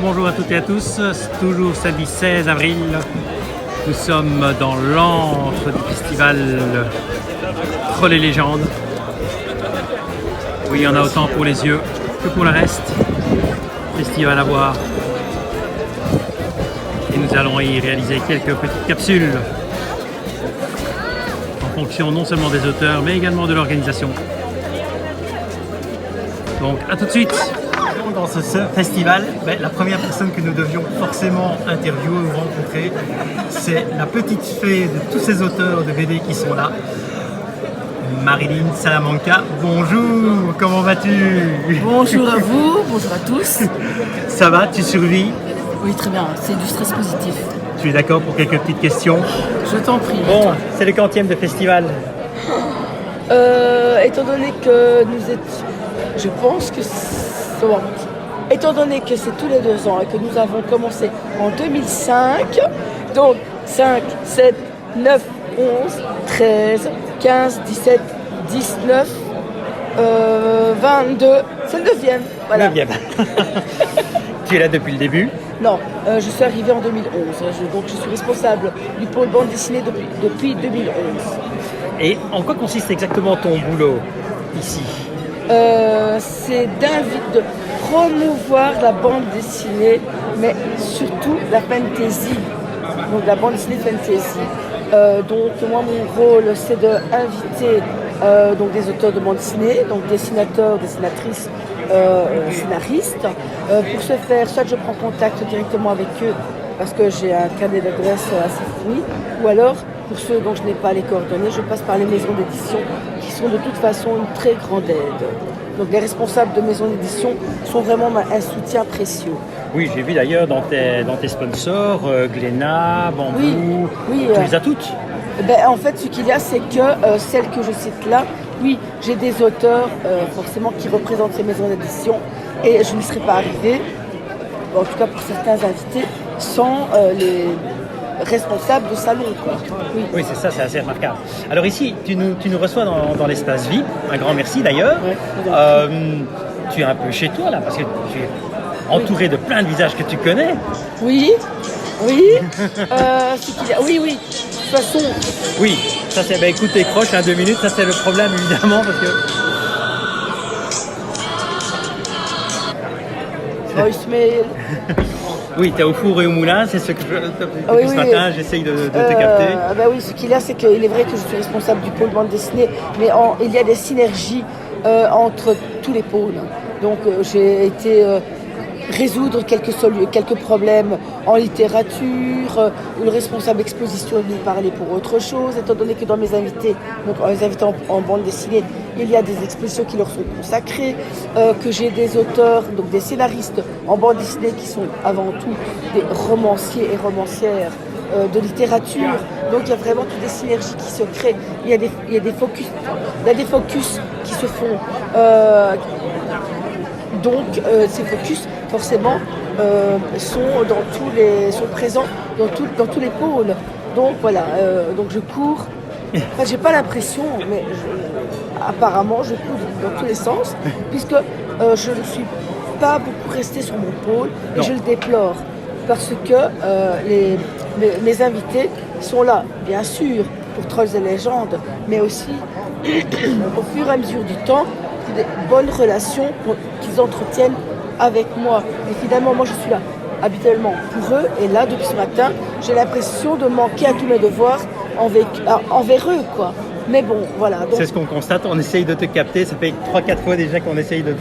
Bonjour à toutes et à tous, c'est toujours samedi 16 avril. Nous sommes dans l'antre du festival Trolls et légendes. Oui, il y en a autant pour les yeux que pour le reste. Festival à voir. Et nous allons y réaliser quelques petites capsules en fonction non seulement des auteurs mais également de l'organisation. Donc à tout de suite. Dans ce festival, la première personne que nous devions forcément interviewer ou rencontrer, c'est la petite fée de tous ces auteurs de BD qui sont là, Marilyn Salamanca. Bonjour, comment vas-tu? Bonjour à vous, bonjour à tous. Ça va, tu survis? Oui, très bien, c'est du stress positif. Tu es d'accord pour quelques petites questions? Je t'en prie. Bon, c'est le quantième de festival? Étant donné que nous êtes... Je pense que... Bon. Étant donné que c'est tous les 2 ans et que nous avons commencé en 2005, donc 5, 7, 9, 11, 13, 15, 17, 19, 22, c'est le 9e. Voilà. 9e. Tu es là depuis le début? Non, je suis arrivée en 2011, donc je suis responsable du pôle bande dessinée depuis 2011. Et en quoi consiste exactement ton boulot ici? C'est de promouvoir la bande dessinée, mais surtout la fantasy, donc la bande dessinée fantasy. Donc moi mon rôle c'est d'inviter donc des auteurs de bande dessinée, donc dessinateurs, dessinatrices, scénaristes. Pour ce faire, soit je prends contact directement avec eux parce que j'ai un carnet d'adresses assez fourni, ou alors pour ceux dont je n'ai pas les coordonnées, je passe par les maisons d'édition qui sont de toute façon une très grande aide. Donc les responsables de maisons d'édition sont vraiment un soutien précieux. Oui, j'ai vu d'ailleurs dans tes sponsors, Glénat, Bambou, oui, tu les as toutes? En fait, ce qu'il y a, c'est que celles que je cite là, oui, j'ai des auteurs forcément qui représentent ces maisons d'édition et je n'y serais pas arrivée, en tout cas pour certains invités, sans les responsables de salon. Oui, c'est ça, c'est assez remarquable. Alors ici, tu nous reçois dans l'espace vie, un grand merci d'ailleurs. Ouais, tu es un peu chez toi là, parce que tu es entouré de plein de visages que tu connais. Oui. Oui. De toute façon. Oui, ça c'est. Écoute, décroche 2 minutes, ça c'est le problème évidemment parce que. Voicemail. Oui, tu es au four et au moulin, c'est ce que depuis ce matin, j'essaye de te capter. Oui, ce qu'il y a, c'est qu'il est vrai que je suis responsable du pôle bande dessinée, mais il y a des synergies entre tous les pôles. Donc j'ai été résoudre quelques problèmes en littérature, le responsable exposition est venu parler pour autre chose, étant donné que dans mes invités, donc les invités en bande dessinée, il y a des expositions qui leur sont consacrées, que j'ai des auteurs, donc des scénaristes en bande dessinée qui sont avant tout des romanciers et romancières de littérature. Donc il y a vraiment toutes des synergies qui se créent, il y a des focus qui se font. Donc ces focus forcément sont présents dans tous les pôles. Donc voilà, donc je cours. Enfin, j'ai pas l'impression, mais apparemment je cours dans tous les sens, puisque je ne suis pas beaucoup restée sur mon pôle et je le déplore parce que mes invités sont là, bien sûr, pour Trolls et légendes, mais aussi au fur et à mesure du temps, des bonnes relations qu'ils entretiennent avec moi. Et finalement, moi je suis là habituellement pour eux, et là depuis ce matin, j'ai l'impression de manquer à tous mes devoirs envers eux, quoi. Mais bon, voilà. Donc... C'est ce qu'on constate, on essaye de te capter, ça fait 3-4 fois déjà qu'on essaye de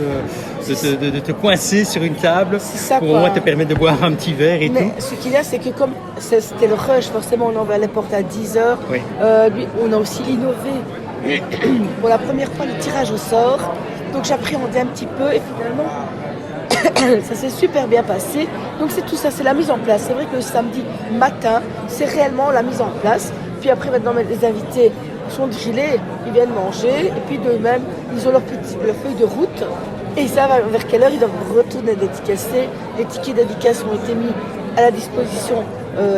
te coincer sur une table ça, pour au moins te permettre de boire un petit verre et tout. Mais ce qu'il y a, c'est que comme c'était le rush, forcément on ouvre les portes à 10h, oui. On a aussi innové. Pour la première fois, le tirage au sort, donc j'appréhendais un petit peu et finalement ça s'est super bien passé. Donc c'est tout ça, c'est la mise en place. C'est vrai que le samedi matin, c'est réellement la mise en place. Puis après maintenant les invités sont drillés, ils viennent manger et puis d'eux-mêmes, ils ont leur feuille de route et ils savent vers quelle heure ils doivent retourner dédicacer. Les tickets dédicaces ont été mis à la disposition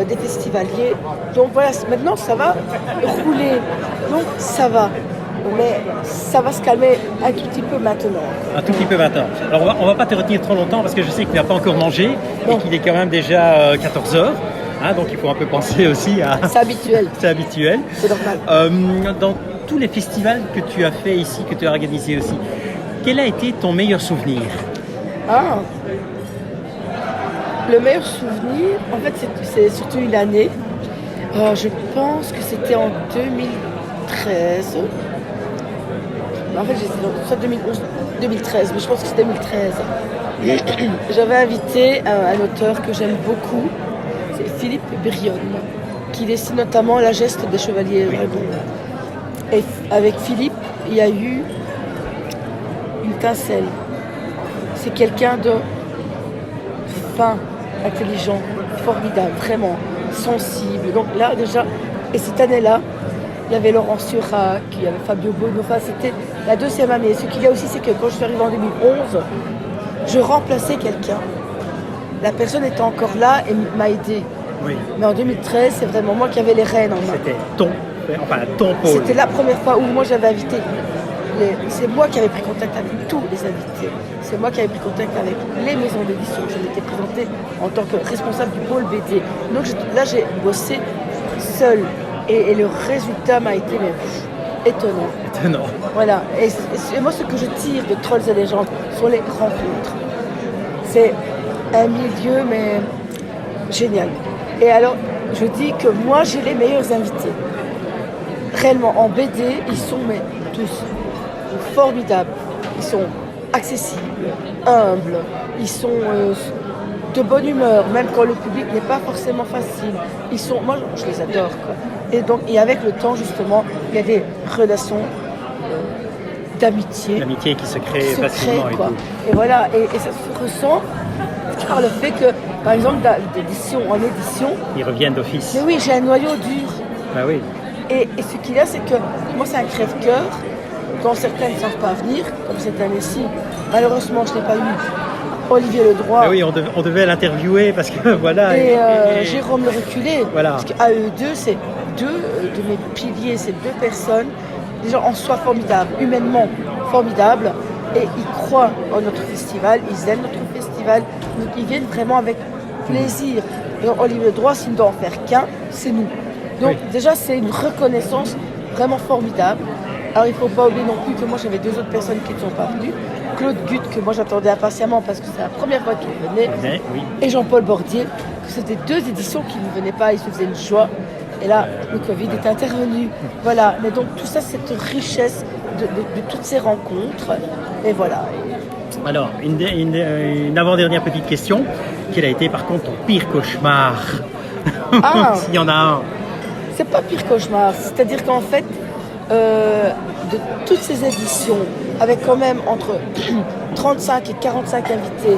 des festivaliers. Donc voilà, maintenant ça va rouler. Donc ça va. Mais ça va se calmer un tout petit peu maintenant. Un tout petit peu maintenant. Alors on va pas te retenir trop longtemps parce que je sais que tu n'as pas encore mangé et qu'il est quand même déjà 14 heures. Donc il faut un peu penser aussi à... C'est habituel. C'est habituel. C'est normal. Dans tous les festivals que tu as fait ici, que tu as organisé aussi, quel a été ton meilleur souvenir? Le meilleur souvenir, en fait, c'est surtout une année. Je pense que c'était en 2013. En fait, j'étais dans soit 2011, 2013, mais je pense que c'était 2013. J'avais invité un auteur que j'aime beaucoup, c'est Philippe Brionne, qui dessine notamment La Geste des Chevaliers Dragons. Et avec Philippe, il y a eu une étincelle. C'est quelqu'un de fin, intelligent, formidable, vraiment sensible. Donc là, déjà, et cette année-là, il y avait Laurent Surac, il y avait Fabio Bono, enfin c'était la deuxième année. Ce qu'il y a aussi, c'est que quand je suis arrivée en 2011, je remplaçais quelqu'un. La personne était encore là et m'a aidé. Oui. Mais en 2013, c'est vraiment moi qui avais les rênes en main. C'était ton pôle. C'était la première fois où moi j'avais invité. C'est moi qui avais pris contact avec tous les invités. C'est moi qui avais pris contact avec les maisons d'édition. Je m'étais présentée en tant que responsable du pôle BD. Donc là, j'ai bossé seule. Et le résultat m'a été étonnant. Voilà. Et moi, ce que je tire de Trolls et Légendes sont les rencontres. C'est un milieu, mais génial. Et alors, je dis que moi, j'ai les meilleurs invités. Réellement, en BD, ils sont tous formidables. Ils sont accessibles, humbles. Ils sont de bonne humeur, même quand le public n'est pas forcément facile. Moi, je les adore, quoi. Et avec le temps, justement, il y a des relations d'amitié. L'amitié qui se crée facilement. Quoi. Et voilà, et ça se ressent par le fait que, par exemple, d'édition en édition... Ils reviennent d'office. Mais oui, j'ai un noyau dur. Bah oui. Et ce qu'il y a, c'est que moi, c'est un crève-cœur. Quand certains ne savent pas venir, comme cette année-ci, malheureusement, je n'ai pas eu Olivier Ledroit. Ah oui, on devait l'interviewer parce que voilà. Et Jérôme Le Reculé. Voilà. Parce qu'à eux deux, c'est deux de mes piliers, c'est deux personnes, déjà en soi formidables, humainement formidables, et ils croient en notre festival, ils aiment notre festival, donc ils viennent vraiment avec plaisir. Donc, Olivier Ledroit, s'il ne doit en faire qu'un, c'est nous. Donc déjà, c'est une reconnaissance vraiment formidable. Alors il ne faut pas oublier non plus que moi j'avais deux autres personnes qui ne sont pas venues. Claude Gutt, que moi j'attendais impatiemment parce que c'est la première fois qu'il venait, et Jean-Paul Bordier, que c'était deux éditions qui ne venaient pas, ils se faisaient une joie. Et là, le Covid est intervenu. Voilà, mais donc tout ça, cette richesse de toutes ces rencontres, et voilà. Alors, une avant-dernière petite question. Quel a été par contre ton pire cauchemar? S'il y en a un. C'est pas pire cauchemar, c'est-à-dire qu'en fait, de toutes ces éditions, avec quand même entre 35 et 45 invités,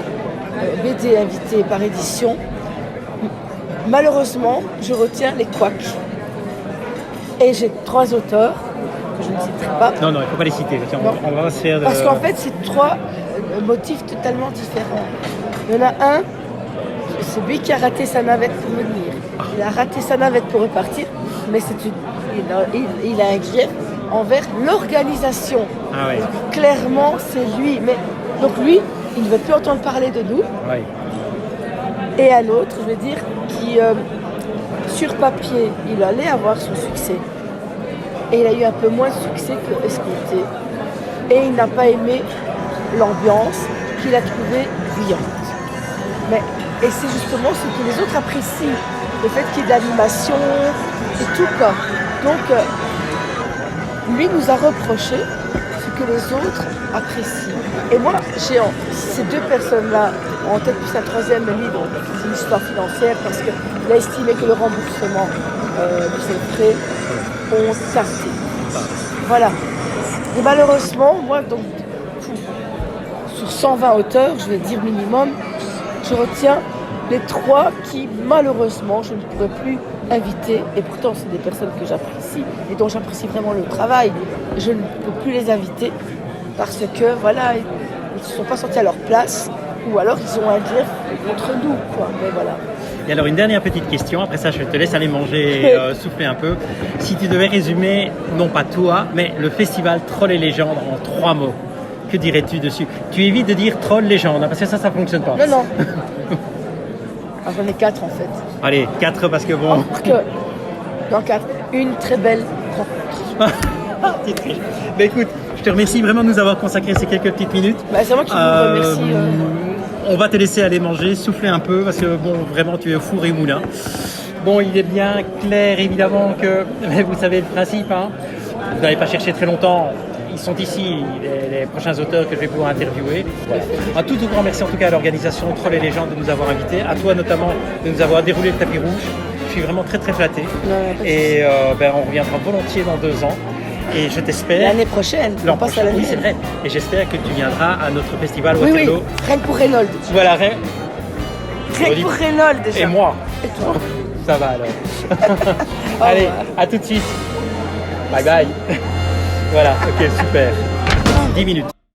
BD invités par édition, malheureusement, je retiens les couacs. Et j'ai trois auteurs, que je ne citerai pas. Non, il ne faut pas les citer, on va se faire... Parce qu'en fait, c'est trois motifs totalement différents. Il y en a un, c'est lui qui a raté sa navette pour venir. Il a raté sa navette pour repartir, mais il a un grief envers l'organisation. Ah ouais. Clairement, c'est lui. Mais, donc lui, il ne veut plus entendre parler de nous. Ouais. Et un autre, je veux dire, qui, sur papier, il allait avoir son succès. Et il a eu un peu moins de succès que escompté. Et il n'a pas aimé l'ambiance qu'il a trouvée bruyante. Et c'est justement ce que les autres apprécient. Le fait qu'il y ait de l'animation et tout, quoi. Donc, lui nous a reproché ce que les autres apprécient. Et moi, j'ai ces deux personnes-là, en tête plus un troisième, mais lui, donc, c'est une histoire financière parce qu'il a estimé que le remboursement de ses frais ont tardé. Voilà. Et malheureusement, moi, donc, sur 120 auteurs, je vais dire minimum, je retiens les trois qui, malheureusement, je ne pourrais plus inviter. Et pourtant, c'est des personnes que j'apprécie et dont j'apprécie vraiment le travail. Je ne peux plus les inviter parce que, voilà, ils ne se sont pas sentis à leur place ou alors ils ont un grief contre nous, quoi. Mais voilà. Et alors une dernière petite question, après ça je te laisse aller manger et souffler un peu. Si tu devais résumer, non pas toi, mais le festival Troll et Légendes en 3 mots, que dirais-tu dessus? Tu évites de dire Troll Légende, hein, parce que ça fonctionne pas. Non, non. Ah, j'en ai 4 en fait. Allez, 4 parce que bon... Parce que, dans 4, une très belle rencontre. Tu triches. Mais écoute, je te remercie vraiment de nous avoir consacré ces quelques petites minutes. Bah, c'est moi qui vous remercie. On va te laisser aller manger, souffler un peu, parce que bon, vraiment, tu es au four et moulin. Bon, il est bien clair, évidemment, que mais vous savez le principe, hein. Vous n'allez pas chercher très longtemps. Ils sont ici, les prochains auteurs que je vais pouvoir interviewer. Voilà. Un tout grand merci en tout cas à l'organisation Troll et Légendes de nous avoir invités, à toi notamment de nous avoir déroulé le tapis rouge. Je suis vraiment très flatté. Et on reviendra volontiers dans 2 ans. Et je t'espère... L'année prochaine, on passe à l'année. Oui, c'est vrai. Et j'espère que tu viendras à notre festival Oui, Waterloo. oui, rien que pour Reynolds. Voilà, Rien que pour Reynolds déjà. Et moi. Et toi. Ça va alors. Allez, à tout de suite. Bye bye. Voilà, ok, super. 10 minutes.